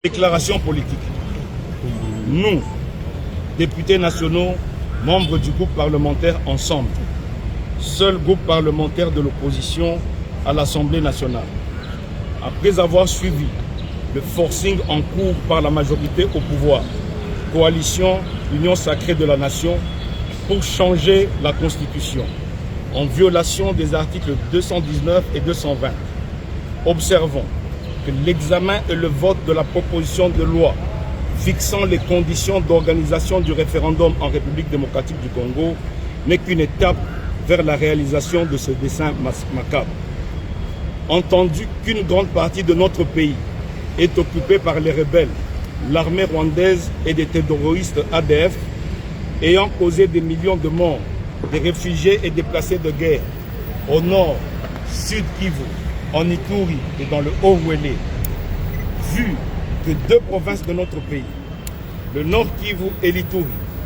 Déclaration politique. Nous, députés nationaux, membres du groupe parlementaire Ensemble, seul groupe parlementaire de l'opposition à l'Assemblée nationale, après avoir suivi le forcing en cours par la majorité au pouvoir, coalition Union sacrée de la nation, pour changer la Constitution, en violation des articles 219 et 220, observons que l'examen et le vote de la proposition de loi fixant les conditions d'organisation du référendum en République démocratique du Congo n'est qu'une étape vers la réalisation de ce dessein macabre. Entendu qu'une grande partie de notre pays est occupée par les rebelles, l'armée rwandaise et des terroristes ADF, ayant causé des millions de morts, des réfugiés et déplacés de guerre, au nord, sud Kivu, en Ituri et dans le Haut-Ouélé, vu que deux provinces de notre pays, le Nord Kivu et l'Ituri,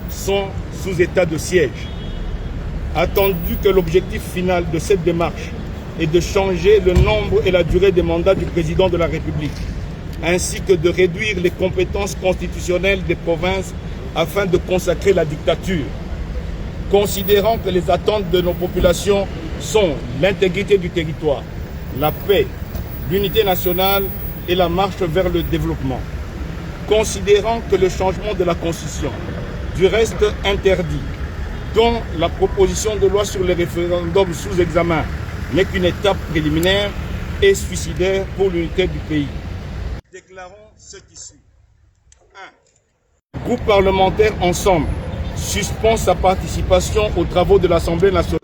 sont sous état de siège, attendu que l'objectif final de cette démarche est de changer le nombre et la durée des mandats du président de la République, ainsi que de réduire les compétences constitutionnelles des provinces afin de consacrer la dictature, considérant que les attentes de nos populations sont l'intégrité du territoire, la paix, l'unité nationale et la marche vers le développement. Considérant que le changement de la Constitution, du reste interdit, dont la proposition de loi sur les référendums sous examen n'est qu'une étape préliminaire et suicidaire pour l'unité du pays. Déclarons ce qui suit. 1. Le groupe parlementaire Ensemble suspend sa participation aux travaux de l'Assemblée nationale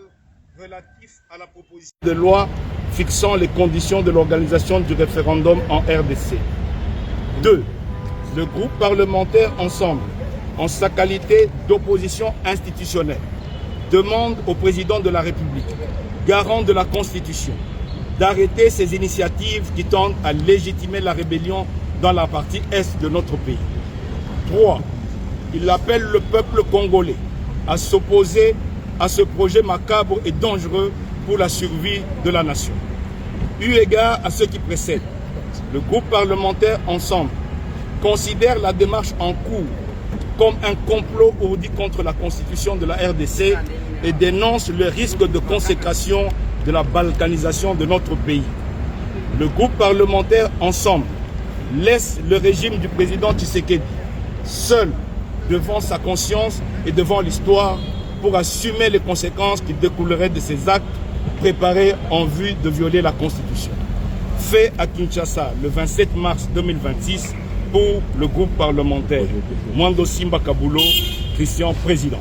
relatif à la proposition de loi fixant les conditions de l'organisation du référendum en RDC. 2. Le groupe parlementaire Ensemble, en sa qualité d'opposition institutionnelle, demande au président de la République, garant de la Constitution, d'arrêter ces initiatives qui tendent à légitimer la rébellion dans la partie est de notre pays. 3. Il appelle le peuple congolais à s'opposer à ce projet macabre et dangereux pour la survie de la nation. Eu égard à ce qui précède, le groupe parlementaire Ensemble considère la démarche en cours comme un complot ourdi contre la constitution de la RDC et dénonce le risque de consécration de la balkanisation de notre pays. Le groupe parlementaire Ensemble laisse le régime du président Tshisekedi seul devant sa conscience et devant l'histoire pour assumer les conséquences qui découleraient de ces actes préparés en vue de violer la Constitution. Fait à Kinshasa le 27 mars 2026 pour le groupe parlementaire. Mwando Simba Kabulo, Christian, président.